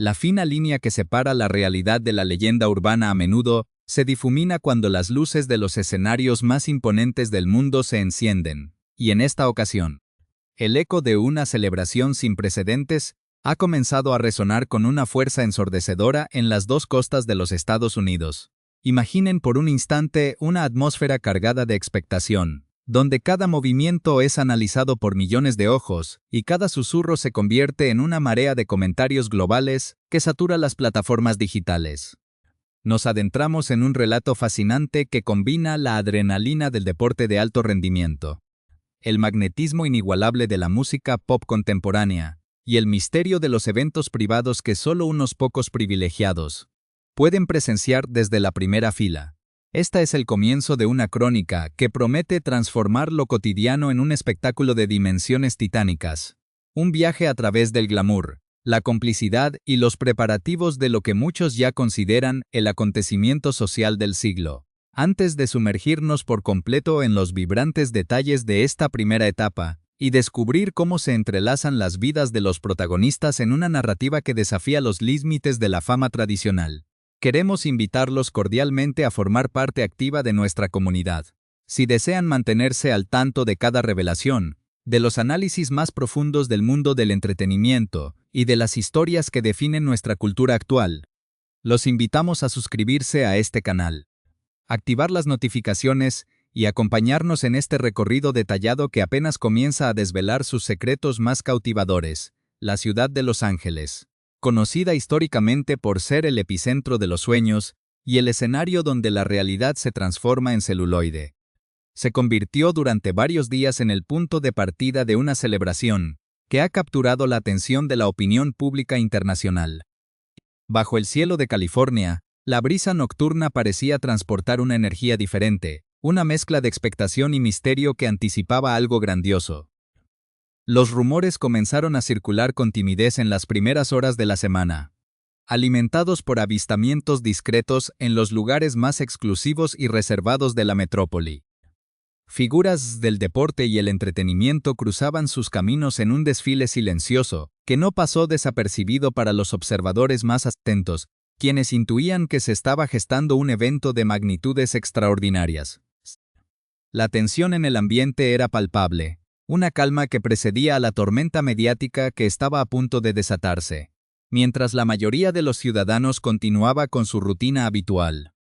La fina línea que separa la realidad de la leyenda urbana a menudo se difumina cuando las luces de los escenarios más imponentes del mundo se encienden, y en esta ocasión, el eco de una celebración sin precedentes ha comenzado a resonar con una fuerza ensordecedora en las dos costas de los Estados Unidos. Imaginen por un instante una atmósfera cargada de expectación, donde cada movimiento es analizado por millones de ojos y cada susurro se convierte en una marea de comentarios globales que satura las plataformas digitales. Nos adentramos en un relato fascinante que combina la adrenalina del deporte de alto rendimiento, el magnetismo inigualable de la música pop contemporánea y el misterio de los eventos privados que solo unos pocos privilegiados pueden presenciar desde la primera fila. Esta es el comienzo de una crónica que promete transformar lo cotidiano en un espectáculo de dimensiones titánicas. Un viaje a través del glamour, la complicidad y los preparativos de lo que muchos ya consideran el acontecimiento social del siglo. Antes de sumergirnos por completo en los vibrantes detalles de esta primera etapa y descubrir cómo se entrelazan las vidas de los protagonistas en una narrativa que desafía los límites de la fama tradicional, queremos invitarlos cordialmente a formar parte activa de nuestra comunidad. Si desean mantenerse al tanto de cada revelación, de los análisis más profundos del mundo del entretenimiento y de las historias que definen nuestra cultura actual, los invitamos a suscribirse a este canal, activar las notificaciones y acompañarnos en este recorrido detallado que apenas comienza a desvelar sus secretos más cautivadores. La ciudad de Los Ángeles, conocida históricamente por ser el epicentro de los sueños y el escenario donde la realidad se transforma en celuloide, se convirtió durante varios días en el punto de partida de una celebración que ha capturado la atención de la opinión pública internacional. Bajo el cielo de California, la brisa nocturna parecía transportar una energía diferente, una mezcla de expectación y misterio que anticipaba algo grandioso. Los rumores comenzaron a circular con timidez en las primeras horas de la semana, alimentados por avistamientos discretos en los lugares más exclusivos y reservados de la metrópoli. Figuras del deporte y el entretenimiento cruzaban sus caminos en un desfile silencioso, que no pasó desapercibido para los observadores más atentos, quienes intuían que se estaba gestando un evento de magnitudes extraordinarias. La tensión en el ambiente era palpable, una calma que precedía a la tormenta mediática que estaba a punto de desatarse, mientras la mayoría de los ciudadanos continuaba con su rutina habitual.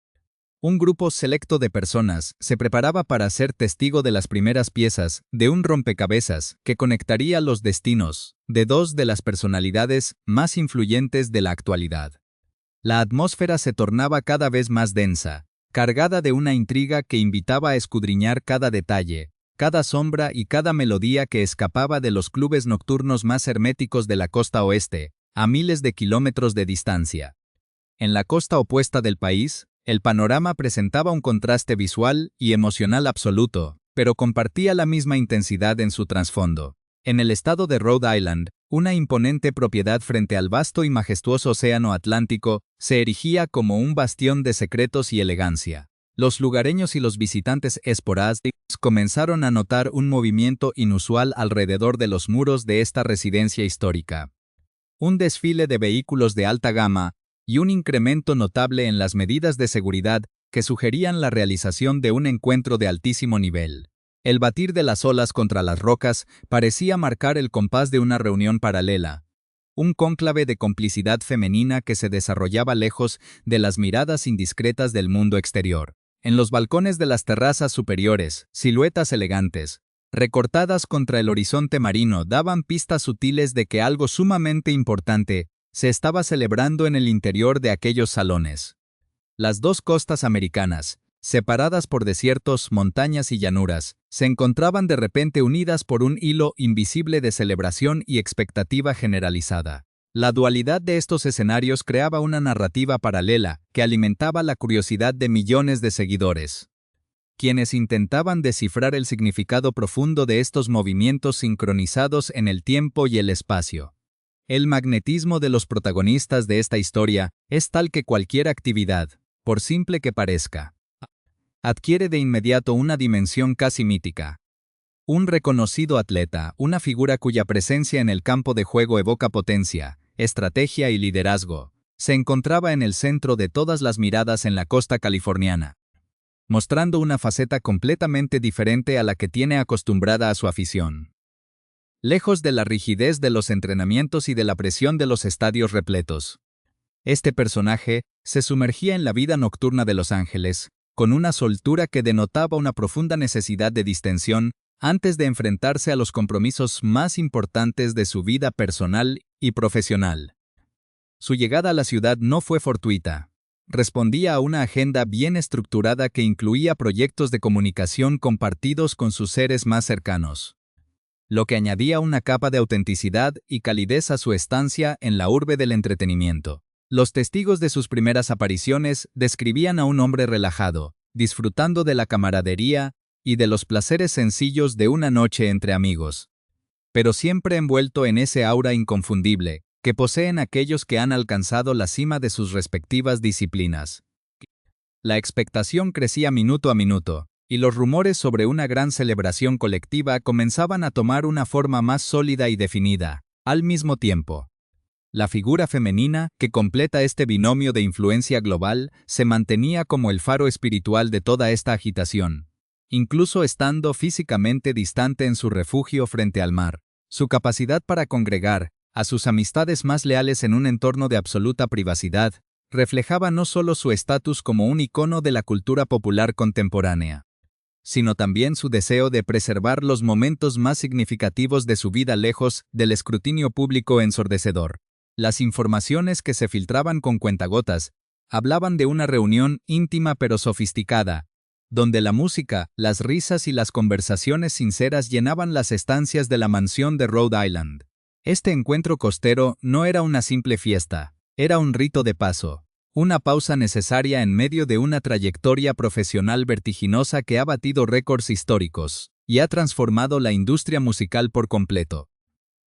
Un grupo selecto de personas se preparaba para ser testigo de las primeras piezas de un rompecabezas que conectaría los destinos de dos de las personalidades más influyentes de la actualidad. La atmósfera se tornaba cada vez más densa, cargada de una intriga que invitaba a escudriñar cada detalle, cada sombra y cada melodía que escapaba de los clubes nocturnos más herméticos de la costa oeste, a miles de kilómetros de distancia. En la costa opuesta del país, el panorama presentaba un contraste visual y emocional absoluto, pero compartía la misma intensidad en su trasfondo. En el estado de Rhode Island, una imponente propiedad frente al vasto y majestuoso océano Atlántico se erigía como un bastión de secretos y elegancia. Los lugareños y los visitantes esporádicos comenzaron a notar un movimiento inusual alrededor de los muros de esta residencia histórica. Un desfile de vehículos de alta gama y un incremento notable en las medidas de seguridad que sugerían la realización de un encuentro de altísimo nivel. El batir de las olas contra las rocas parecía marcar el compás de una reunión paralela, un cónclave de complicidad femenina que se desarrollaba lejos de las miradas indiscretas del mundo exterior. En los balcones de las terrazas superiores, siluetas elegantes, recortadas contra el horizonte marino, daban pistas sutiles de que algo sumamente importante se estaba celebrando en el interior de aquellos salones. Las dos costas americanas, separadas por desiertos, montañas y llanuras, se encontraban de repente unidas por un hilo invisible de celebración y expectativa generalizada. La dualidad de estos escenarios creaba una narrativa paralela que alimentaba la curiosidad de millones de seguidores, quienes intentaban descifrar el significado profundo de estos movimientos sincronizados en el tiempo y el espacio. El magnetismo de los protagonistas de esta historia es tal que cualquier actividad, por simple que parezca, adquiere de inmediato una dimensión casi mítica. Un reconocido atleta, una figura cuya presencia en el campo de juego evoca potencia, estrategia y liderazgo, se encontraba en el centro de todas las miradas en la costa californiana, mostrando una faceta completamente diferente a la que tiene acostumbrada a su afición. Lejos de la rigidez de los entrenamientos y de la presión de los estadios repletos, este personaje se sumergía en la vida nocturna de Los Ángeles, con una soltura que denotaba una profunda necesidad de distensión antes de enfrentarse a los compromisos más importantes de su vida personal y profesional. Su llegada a la ciudad no fue fortuita. Respondía a una agenda bien estructurada que incluía proyectos de comunicación compartidos con sus seres más cercanos, lo que añadía una capa de autenticidad y calidez a su estancia en la urbe del entretenimiento. Los testigos de sus primeras apariciones describían a un hombre relajado, disfrutando de la camaradería y de los placeres sencillos de una noche entre amigos, pero siempre envuelto en ese aura inconfundible que poseen aquellos que han alcanzado la cima de sus respectivas disciplinas. La expectación crecía minuto a minuto, y los rumores sobre una gran celebración colectiva comenzaban a tomar una forma más sólida y definida. Al mismo tiempo, la figura femenina, que completa este binomio de influencia global, se mantenía como el faro espiritual de toda esta agitación. Incluso estando físicamente distante en su refugio frente al mar, su capacidad para congregar a sus amistades más leales en un entorno de absoluta privacidad reflejaba no solo su estatus como un icono de la cultura popular contemporánea, sino también su deseo de preservar los momentos más significativos de su vida lejos del escrutinio público ensordecedor. Las informaciones que se filtraban con cuentagotas hablaban de una reunión íntima pero sofisticada, donde la música, las risas y las conversaciones sinceras llenaban las estancias de la mansión de Rhode Island. Este encuentro costero no era una simple fiesta, era un rito de paso, una pausa necesaria en medio de una trayectoria profesional vertiginosa que ha batido récords históricos y ha transformado la industria musical por completo.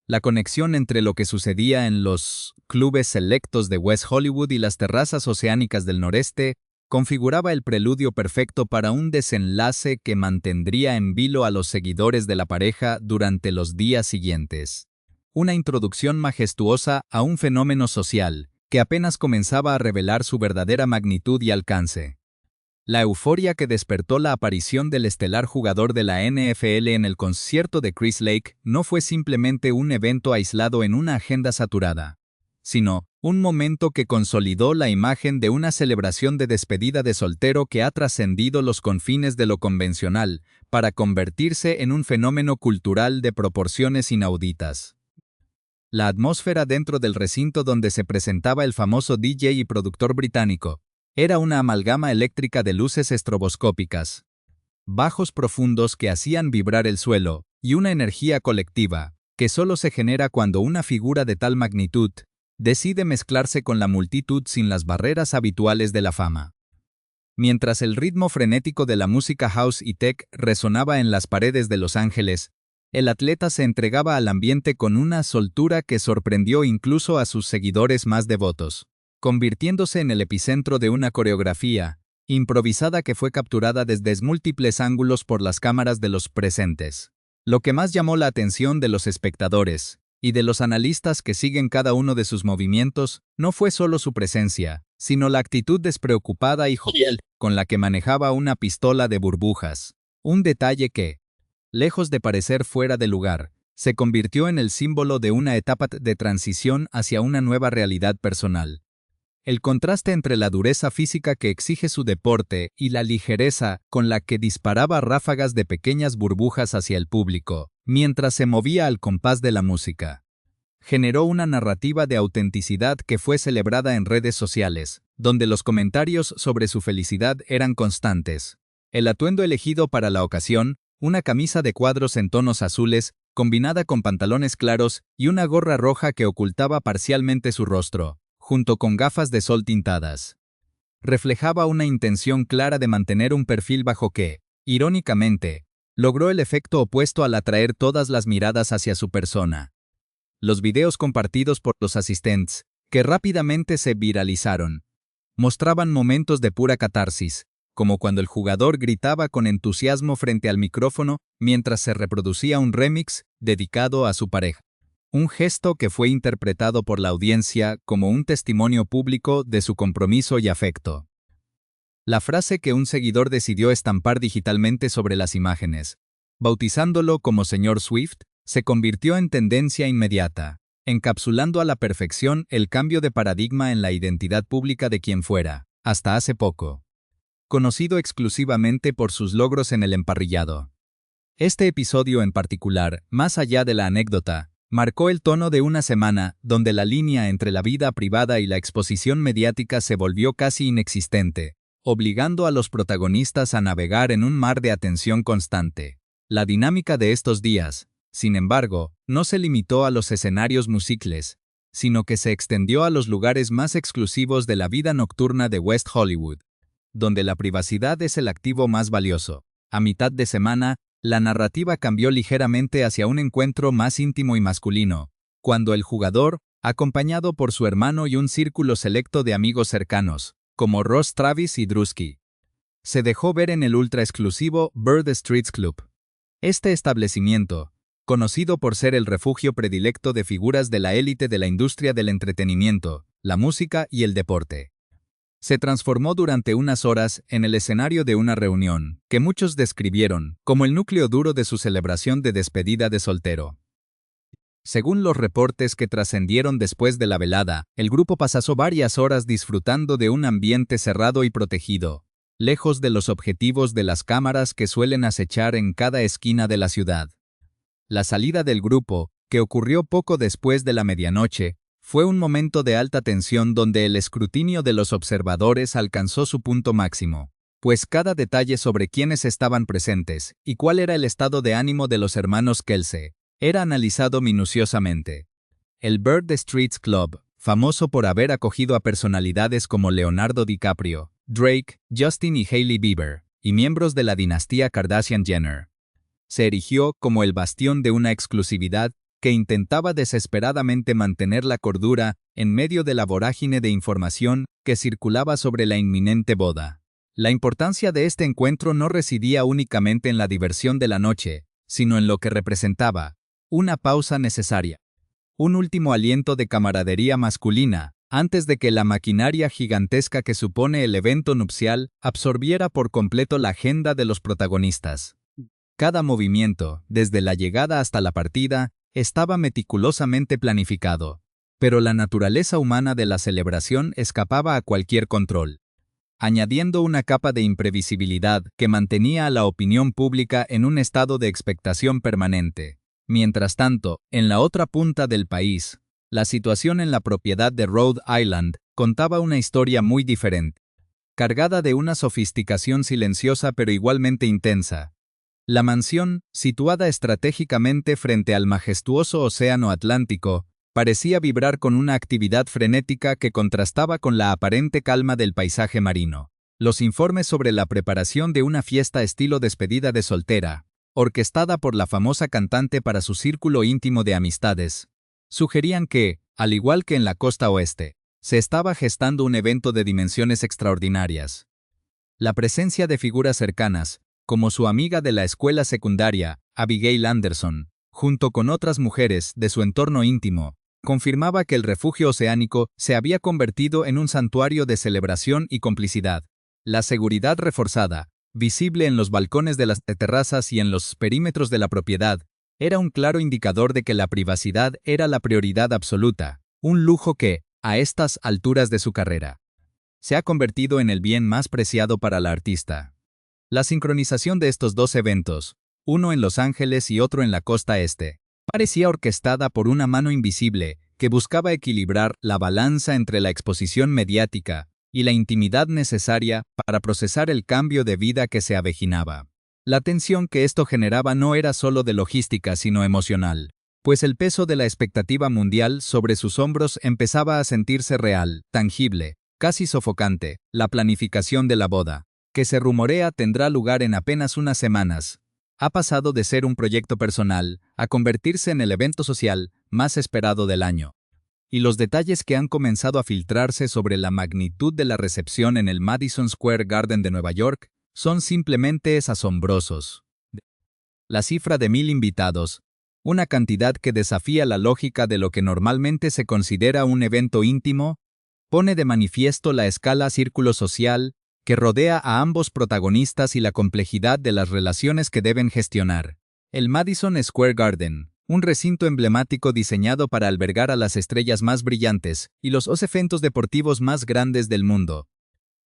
La conexión entre lo que sucedía en los clubes selectos de West Hollywood y las terrazas oceánicas del noreste configuraba el preludio perfecto para un desenlace que mantendría en vilo a los seguidores de la pareja durante los días siguientes. Una introducción majestuosa a un fenómeno social que apenas comenzaba a revelar su verdadera magnitud y alcance. La euforia que despertó la aparición del estelar jugador de la NFL en el concierto de Chris Lake no fue simplemente un evento aislado en una agenda saturada, sino un momento que consolidó la imagen de una celebración de despedida de soltero que ha trascendido los confines de lo convencional para convertirse en un fenómeno cultural de proporciones inauditas. La atmósfera dentro del recinto donde se presentaba el famoso DJ y productor británico era una amalgama eléctrica de luces estroboscópicas, bajos profundos que hacían vibrar el suelo, y una energía colectiva, que solo se genera cuando una figura de tal magnitud decide mezclarse con la multitud sin las barreras habituales de la fama. Mientras el ritmo frenético de la música house y tech resonaba en las paredes de Los Ángeles, el atleta se entregaba al ambiente con una soltura que sorprendió incluso a sus seguidores más devotos, convirtiéndose en el epicentro de una coreografía improvisada que fue capturada desde múltiples ángulos por las cámaras de los presentes. Lo que más llamó la atención de los espectadores y de los analistas que siguen cada uno de sus movimientos no fue solo su presencia, sino la actitud despreocupada y jovial con la que manejaba una pistola de burbujas, un detalle que, lejos de parecer fuera de lugar, se convirtió en el símbolo de una etapa de transición hacia una nueva realidad personal. El contraste entre la dureza física que exige su deporte y la ligereza con la que disparaba ráfagas de pequeñas burbujas hacia el público, mientras se movía al compás de la música, generó una narrativa de autenticidad que fue celebrada en redes sociales, donde los comentarios sobre su felicidad eran constantes. El atuendo elegido para la ocasión, una camisa de cuadros en tonos azules, combinada con pantalones claros y una gorra roja que ocultaba parcialmente su rostro, junto con gafas de sol tintadas, reflejaba una intención clara de mantener un perfil bajo que, irónicamente, logró el efecto opuesto al atraer todas las miradas hacia su persona. Los videos compartidos por los asistentes, que rápidamente se viralizaron, mostraban momentos de pura catarsis, como cuando el jugador gritaba con entusiasmo frente al micrófono mientras se reproducía un remix dedicado a su pareja. un gesto que fue interpretado por la audiencia como un testimonio público de su compromiso y afecto. La frase que un seguidor decidió estampar digitalmente sobre las imágenes, bautizándolo como Señor Swift, se convirtió en tendencia inmediata, encapsulando a la perfección el cambio de paradigma en la identidad pública de quien fuera, hasta hace poco, conocido exclusivamente por sus logros en el emparrillado. Este episodio en particular, más allá de la anécdota, marcó el tono de una semana donde la línea entre la vida privada y la exposición mediática se volvió casi inexistente, obligando a los protagonistas a navegar en un mar de atención constante. La dinámica de estos días, sin embargo, no se limitó a los escenarios musicales, sino que se extendió a los lugares más exclusivos de la vida nocturna de West Hollywood, donde la privacidad es el activo más valioso. A mitad de semana, la narrativa cambió ligeramente hacia un encuentro más íntimo y masculino, cuando el jugador, acompañado por su hermano y un círculo selecto de amigos cercanos, como Ross Travis y Drusky, se dejó ver en el ultra exclusivo Bird Streets Club. Este establecimiento, conocido por ser el refugio predilecto de figuras de la élite de la industria del entretenimiento, la música y el deporte, se transformó durante unas horas en el escenario de una reunión que muchos describieron como el núcleo duro de su celebración de despedida de soltero. Según los reportes que trascendieron después de la velada, el grupo pasó varias horas disfrutando de un ambiente cerrado y protegido, lejos de los objetivos de las cámaras que suelen acechar en cada esquina de la ciudad. La salida del grupo, que ocurrió poco después de la medianoche, fue un momento de alta tensión donde el escrutinio de los observadores alcanzó su punto máximo, pues cada detalle sobre quiénes estaban presentes y cuál era el estado de ánimo de los hermanos Kelsey era analizado minuciosamente. El Bird Streets Club, famoso por haber acogido a personalidades como Leonardo DiCaprio, Drake, Justin y Hailey Bieber, y miembros de la dinastía Kardashian-Jenner, se erigió como el bastión de una exclusividad que intentaba desesperadamente mantener la cordura en medio de la vorágine de información que circulaba sobre la inminente boda. La importancia de este encuentro no residía únicamente en la diversión de la noche, sino en lo que representaba: una pausa necesaria, un último aliento de camaradería masculina, antes de que la maquinaria gigantesca que supone el evento nupcial absorbiera por completo la agenda de los protagonistas. Cada movimiento, desde la llegada hasta la partida, estaba meticulosamente planificado, pero la naturaleza humana de la celebración escapaba a cualquier control, añadiendo una capa de imprevisibilidad que mantenía a la opinión pública en un estado de expectación permanente. Mientras tanto, en la otra punta del país, la situación en la propiedad de Rhode Island contaba una historia muy diferente, cargada de una sofisticación silenciosa pero igualmente intensa. La mansión, situada estratégicamente frente al majestuoso océano Atlántico, parecía vibrar con una actividad frenética que contrastaba con la aparente calma del paisaje marino. Los informes sobre la preparación de una fiesta estilo despedida de soltera, orquestada por la famosa cantante para su círculo íntimo de amistades, sugerían que, al igual que en la costa oeste, se estaba gestando un evento de dimensiones extraordinarias. La presencia de figuras cercanas, como su amiga de la escuela secundaria, Abigail Anderson, junto con otras mujeres de su entorno íntimo, confirmaba que el refugio oceánico se había convertido en un santuario de celebración y complicidad. La seguridad reforzada, visible en los balcones de las terrazas y en los perímetros de la propiedad, era un claro indicador de que la privacidad era la prioridad absoluta, un lujo que, a estas alturas de su carrera, se ha convertido en el bien más preciado para la artista. La sincronización de estos dos eventos, uno en Los Ángeles y otro en la costa este, parecía orquestada por una mano invisible que buscaba equilibrar la balanza entre la exposición mediática y la intimidad necesaria para procesar el cambio de vida que se avecinaba. La tensión que esto generaba no era solo de logística sino emocional, pues el peso de la expectativa mundial sobre sus hombros empezaba a sentirse real, tangible, casi sofocante. La planificación de la boda, que se rumorea tendrá lugar en apenas unas semanas, ha pasado de ser un proyecto personal a convertirse en el evento social más esperado del año. Y los detalles que han comenzado a filtrarse sobre la magnitud de la recepción en el Madison Square Garden de Nueva York son simplemente asombrosos. La cifra de 1,000 invitados, una cantidad que desafía la lógica de lo que normalmente se considera un evento íntimo, pone de manifiesto la escala círculo social que rodea a ambos protagonistas y la complejidad de las relaciones que deben gestionar. El Madison Square Garden, un recinto emblemático diseñado para albergar a las estrellas más brillantes y los eventos deportivos más grandes del mundo,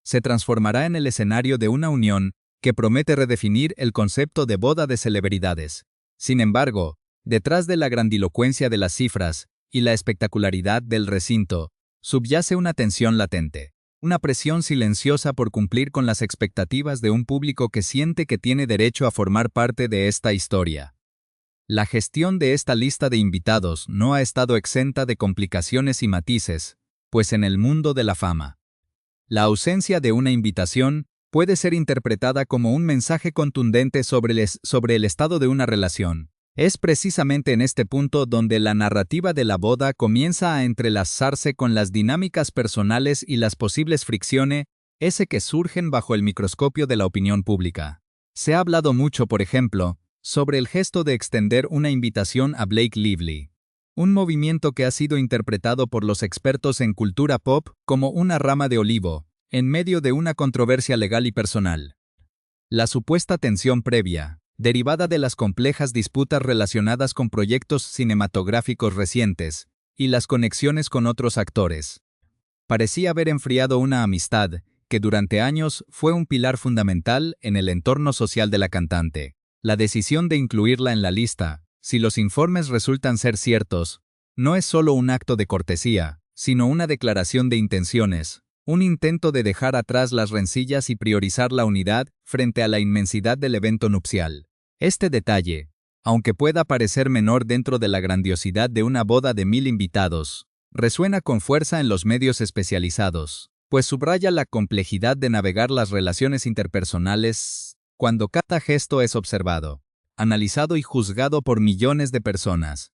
se transformará en el escenario de una unión que promete redefinir el concepto de boda de celebridades. Sin embargo, detrás de la grandilocuencia de las cifras y la espectacularidad del recinto, subyace una tensión latente, una presión silenciosa por cumplir con las expectativas de un público que siente que tiene derecho a formar parte de esta historia. La gestión de esta lista de invitados no ha estado exenta de complicaciones y matices, pues en el mundo de la fama, la ausencia de una invitación puede ser interpretada como un mensaje contundente sobre el estado de una relación. Es precisamente en este punto donde la narrativa de la boda comienza a entrelazarse con las dinámicas personales y las posibles fricciones que surgen bajo el microscopio de la opinión pública. Se ha hablado mucho, por ejemplo, sobre el gesto de extender una invitación a Blake Lively, un movimiento que ha sido interpretado por los expertos en cultura pop como una rama de olivo, en medio de una controversia legal y personal. La supuesta tensión previa, derivada de las complejas disputas relacionadas con proyectos cinematográficos recientes y las conexiones con otros actores, parecía haber enfriado una amistad que durante años fue un pilar fundamental en el entorno social de la cantante. La decisión de incluirla en la lista, si los informes resultan ser ciertos, no es solo un acto de cortesía, sino una declaración de intenciones, un intento de dejar atrás las rencillas y priorizar la unidad frente a la inmensidad del evento nupcial. Este detalle, aunque pueda parecer menor dentro de la grandiosidad de una boda de 1000 invitados, resuena con fuerza en los medios especializados, pues subraya la complejidad de navegar las relaciones interpersonales cuando cada gesto es observado, analizado y juzgado por millones de personas.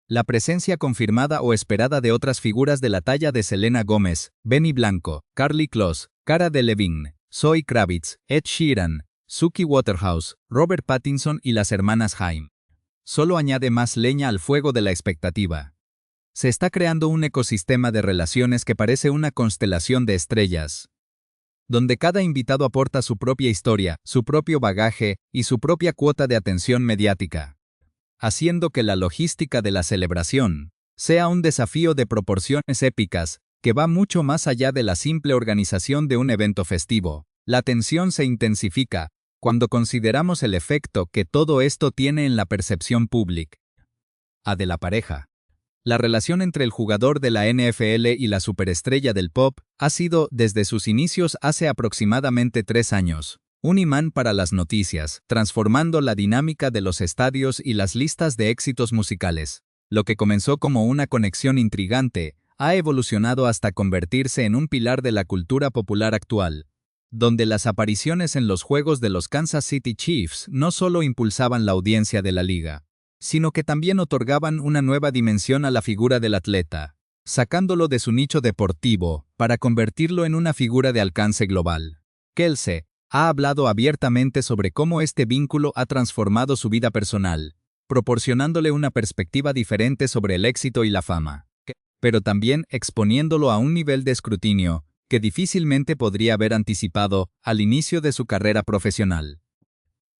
La presencia confirmada o esperada de otras figuras de la talla de Selena Gómez, Benny Blanco, Karlie Kloss, Cara Delevingne, Zoe Kravitz, Ed Sheeran, Suki Waterhouse, Robert Pattinson y las hermanas Haim, solo añade más leña al fuego de la expectativa. Se está creando un ecosistema de relaciones que parece una constelación de estrellas, donde cada invitado aporta su propia historia, su propio bagaje y su propia cuota de atención mediática, haciendo que la logística de la celebración sea un desafío de proporciones épicas que va mucho más allá de la simple organización de un evento festivo. La tensión se intensifica cuando consideramos el efecto que todo esto tiene en la percepción pública de la pareja. La relación entre el jugador de la NFL y la superestrella del pop ha sido, desde sus inicios hace aproximadamente 3 años, un imán para las noticias, transformando la dinámica de los estadios y las listas de éxitos musicales. Lo que comenzó como una conexión intrigante ha evolucionado hasta convertirse en un pilar de la cultura popular actual, donde las apariciones en los juegos de los Kansas City Chiefs no solo impulsaban la audiencia de la liga, sino que también otorgaban una nueva dimensión a la figura del atleta, sacándolo de su nicho deportivo para convertirlo en una figura de alcance global. Kelce ha hablado abiertamente sobre cómo este vínculo ha transformado su vida personal, proporcionándole una perspectiva diferente sobre el éxito y la fama, pero también exponiéndolo a un nivel de escrutinio que difícilmente podría haber anticipado al inicio de su carrera profesional.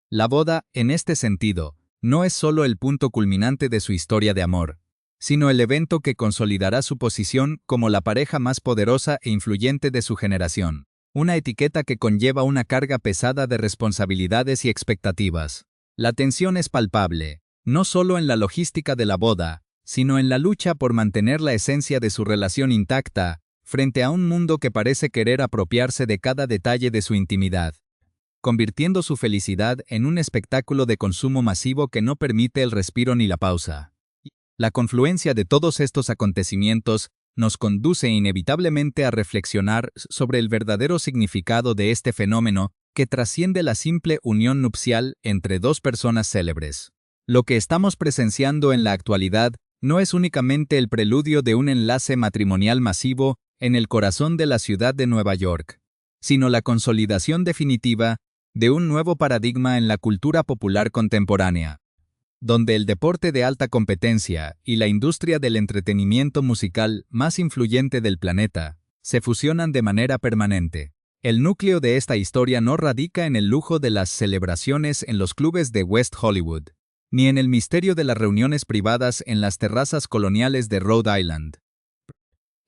La boda, en este sentido, no es solo el punto culminante de su historia de amor, sino el evento que consolidará su posición como la pareja más poderosa e influyente de su generación, una etiqueta que conlleva una carga pesada de responsabilidades y expectativas. La tensión es palpable, no solo en la logística de la boda, sino en la lucha por mantener la esencia de su relación intacta, frente a un mundo que parece querer apropiarse de cada detalle de su intimidad, convirtiendo su felicidad en un espectáculo de consumo masivo que no permite el respiro ni la pausa. La confluencia de todos estos acontecimientos nos conduce inevitablemente a reflexionar sobre el verdadero significado de este fenómeno que trasciende la simple unión nupcial entre dos personas célebres. Lo que estamos presenciando en la actualidad no es únicamente el preludio de un enlace matrimonial masivo en el corazón de la ciudad de Nueva York, sino la consolidación definitiva de un nuevo paradigma en la cultura popular contemporánea. donde el deporte de alta competencia y la industria del entretenimiento musical más influyente del planeta se fusionan de manera permanente. El núcleo de esta historia no radica en el lujo de las celebraciones en los clubes de West Hollywood, ni en el misterio de las reuniones privadas en las terrazas coloniales de Rhode Island.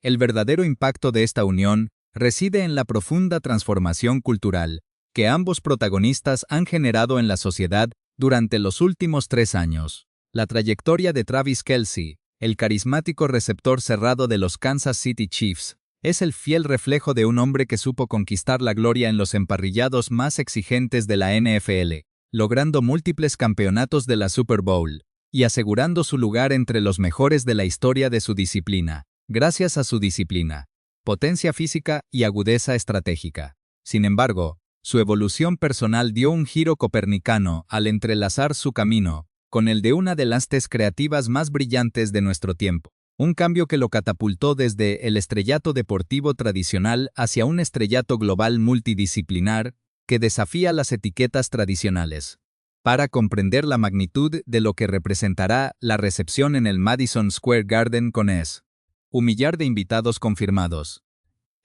El verdadero impacto de esta unión reside en la profunda transformación cultural que ambos protagonistas han generado en la sociedad durante los últimos 3 años. La trayectoria de Travis Kelce, el carismático receptor cerrado de los Kansas City Chiefs, es el fiel reflejo de un hombre que supo conquistar la gloria en los emparrillados más exigentes de la NFL, logrando múltiples campeonatos de la Super Bowl y asegurando su lugar entre los mejores de la historia de su disciplina, gracias a su disciplina, potencia física y agudeza estratégica. Sin embargo, su evolución personal dio un giro copernicano al entrelazar su camino con el de una de las mentes creativas más brillantes de nuestro tiempo. Un cambio que lo catapultó desde el estrellato deportivo tradicional hacia un estrellato global multidisciplinar que desafía las etiquetas tradicionales. Para comprender la magnitud de lo que representará la recepción en el Madison Square Garden con un millar de invitados confirmados,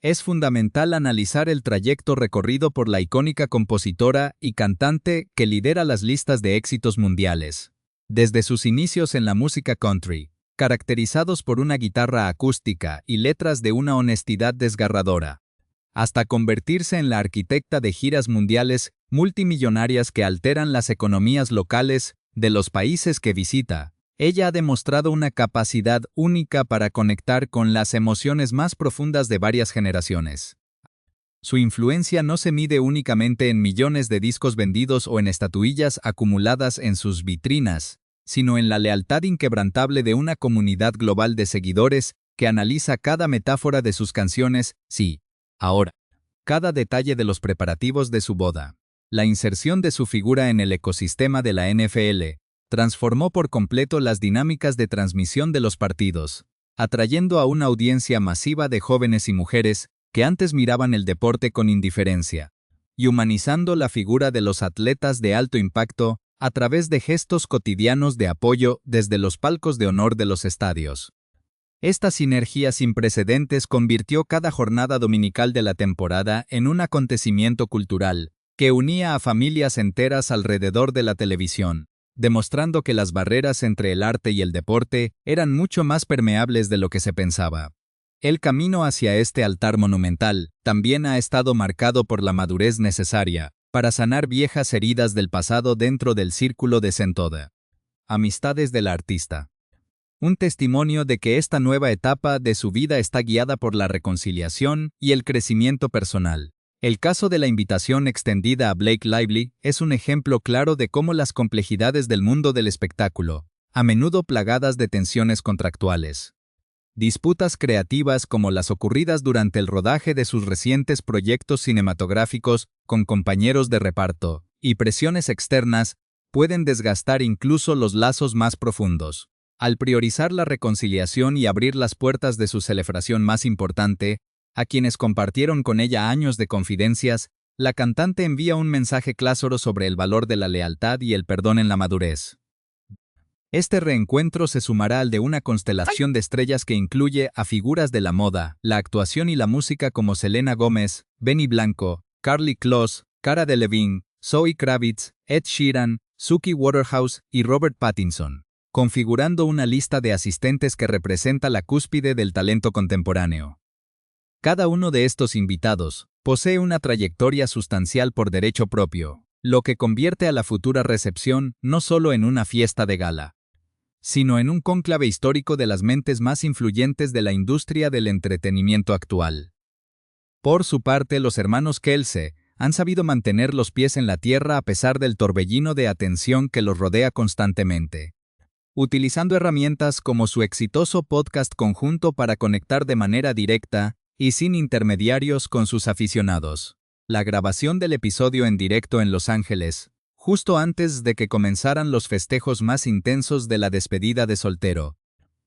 es fundamental analizar el trayecto recorrido por la icónica compositora y cantante que lidera las listas de éxitos mundiales. Desde sus inicios en la música country, caracterizados por una guitarra acústica y letras de una honestidad desgarradora, hasta convertirse en la arquitecta de giras mundiales multimillonarias que alteran las economías locales de los países que visita, ella ha demostrado una capacidad única para conectar con las emociones más profundas de varias generaciones. Su influencia no se mide únicamente en millones de discos vendidos o en estatuillas acumuladas en sus vitrinas, sino en la lealtad inquebrantable de una comunidad global de seguidores que analiza cada metáfora de sus canciones, sí, ahora, cada detalle de los preparativos de su boda. La inserción de su figura en el ecosistema de la NFL transformó por completo las dinámicas de transmisión de los partidos, atrayendo a una audiencia masiva de jóvenes y mujeres que antes miraban el deporte con indiferencia, y humanizando la figura de los atletas de alto impacto a través de gestos cotidianos de apoyo desde los palcos de honor de los estadios. Esta sinergia sin precedentes convirtió cada jornada dominical de la temporada en un acontecimiento cultural que unía a familias enteras alrededor de la televisión, demostrando que las barreras entre el arte y el deporte eran mucho más permeables de lo que se pensaba. El camino hacia este altar monumental también ha estado marcado por la madurez necesaria para sanar viejas heridas del pasado dentro del círculo de Sentoda. Amistades del artista. Un testimonio de que esta nueva etapa de su vida está guiada por la reconciliación y el crecimiento personal. El caso de la invitación extendida a Blake Lively es un ejemplo claro de cómo las complejidades del mundo del espectáculo, a menudo plagadas de tensiones contractuales, disputas creativas como las ocurridas durante el rodaje de sus recientes proyectos cinematográficos con compañeros de reparto, y presiones externas, pueden desgastar incluso los lazos más profundos. Al priorizar la reconciliación y abrir las puertas de su celebración más importante, a quienes compartieron con ella años de confidencias, la cantante envía un mensaje claro sobre el valor de la lealtad y el perdón en la madurez. Este reencuentro se sumará al de una constelación de estrellas que incluye a figuras de la moda, la actuación y la música como Selena Gomez, Benny Blanco, Karlie Kloss, Cara Delevingne, Zoe Kravitz, Ed Sheeran, Suki Waterhouse y Robert Pattinson, configurando una lista de asistentes que representa la cúspide del talento contemporáneo. Cada uno de estos invitados posee una trayectoria sustancial por derecho propio, lo que convierte a la futura recepción no solo en una fiesta de gala, sino en un cónclave histórico de las mentes más influyentes de la industria del entretenimiento actual. Por su parte, los hermanos Kelce han sabido mantener los pies en la tierra a pesar del torbellino de atención que los rodea constantemente, utilizando herramientas como su exitoso podcast conjunto para conectar de manera directa y sin intermediarios con sus aficionados. La grabación del episodio en directo en Los Ángeles, justo antes de que comenzaran los festejos más intensos de la despedida de soltero,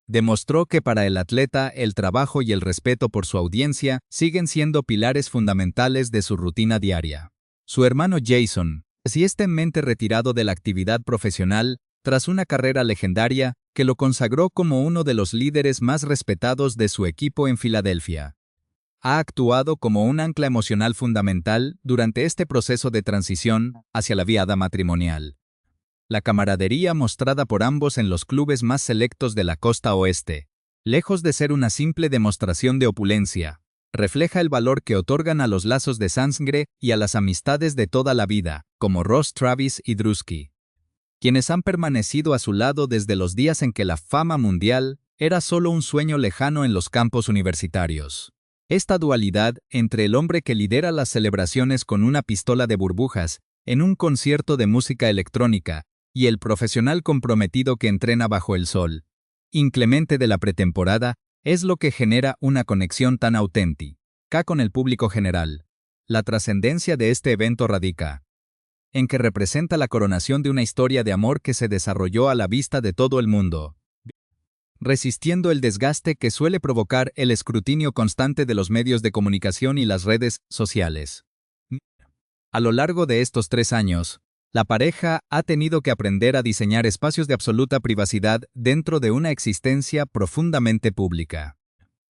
demostró que para el atleta el trabajo y el respeto por su audiencia siguen siendo pilares fundamentales de su rutina diaria. Su hermano Jason, recientemente retirado de la actividad profesional, tras una carrera legendaria que lo consagró como uno de los líderes más respetados de su equipo en Filadelfia. Ha actuado como un ancla emocional fundamental durante este proceso de transición hacia la vida matrimonial. La camaradería mostrada por ambos en los clubes más selectos de la costa oeste, lejos de ser una simple demostración de opulencia, refleja el valor que otorgan a los lazos de sangre y a las amistades de toda la vida, como Ross Travis y Drusky, quienes han permanecido a su lado desde los días en que la fama mundial era solo un sueño lejano en los campos universitarios. Esta dualidad entre el hombre que lidera las celebraciones con una pistola de burbujas en un concierto de música electrónica y el profesional comprometido que entrena bajo el sol inclemente de la pretemporada es lo que genera una conexión tan auténtica con el público general. La trascendencia de este evento radica en que representa la coronación de una historia de amor que se desarrolló a la vista de todo el mundo, resistiendo el desgaste que suele provocar el escrutinio constante de los medios de comunicación y las redes sociales. A lo largo de estos 3 años, la pareja ha tenido que aprender a diseñar espacios de absoluta privacidad dentro de una existencia profundamente pública.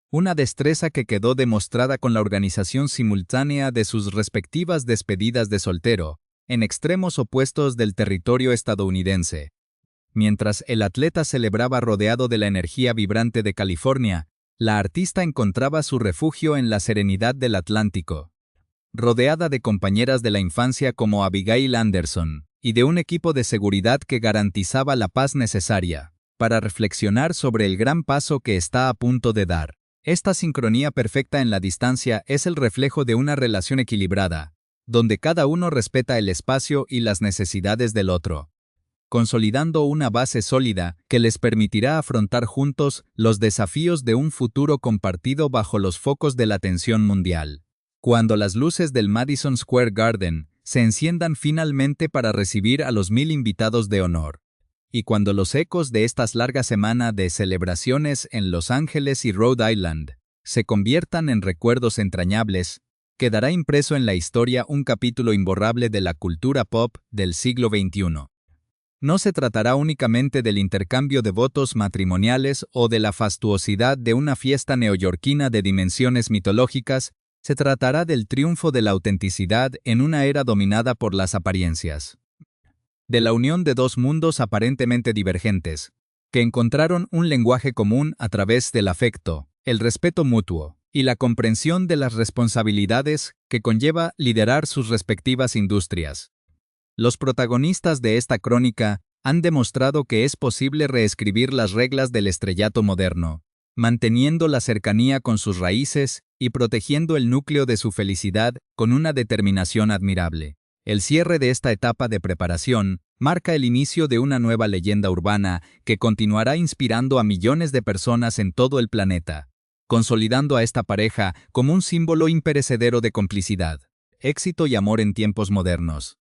Una destreza que quedó demostrada con la organización simultánea de sus respectivas despedidas de soltero, en extremos opuestos del territorio estadounidense. Mientras el atleta celebraba rodeado de la energía vibrante de California, la artista encontraba su refugio en la serenidad del Atlántico, rodeada de compañeras de la infancia como Abigail Anderson, y de un equipo de seguridad que garantizaba la paz necesaria para reflexionar sobre el gran paso que está a punto de dar. Esta sincronía perfecta en la distancia es el reflejo de una relación equilibrada, donde cada uno respeta el espacio y las necesidades del otro, consolidando una base sólida que les permitirá afrontar juntos los desafíos de un futuro compartido bajo los focos de la atención mundial. Cuando las luces del Madison Square Garden se enciendan finalmente para recibir a los 1000 invitados de honor, y cuando los ecos de esta larga semana de celebraciones en Los Ángeles y Rhode Island se conviertan en recuerdos entrañables, quedará impreso en la historia un capítulo imborrable de la cultura pop del siglo XXI. No se tratará únicamente del intercambio de votos matrimoniales o de la fastuosidad de una fiesta neoyorquina de dimensiones mitológicas, se tratará del triunfo de la autenticidad en una era dominada por las apariencias. De la unión de dos mundos aparentemente divergentes, que encontraron un lenguaje común a través del afecto, el respeto mutuo y la comprensión de las responsabilidades que conlleva liderar sus respectivas industrias. Los protagonistas de esta crónica han demostrado que es posible reescribir las reglas del estrellato moderno, manteniendo la cercanía con sus raíces y protegiendo el núcleo de su felicidad con una determinación admirable. El cierre de esta etapa de preparación marca el inicio de una nueva leyenda urbana que continuará inspirando a millones de personas en todo el planeta, consolidando a esta pareja como un símbolo imperecedero de complicidad, éxito y amor en tiempos modernos.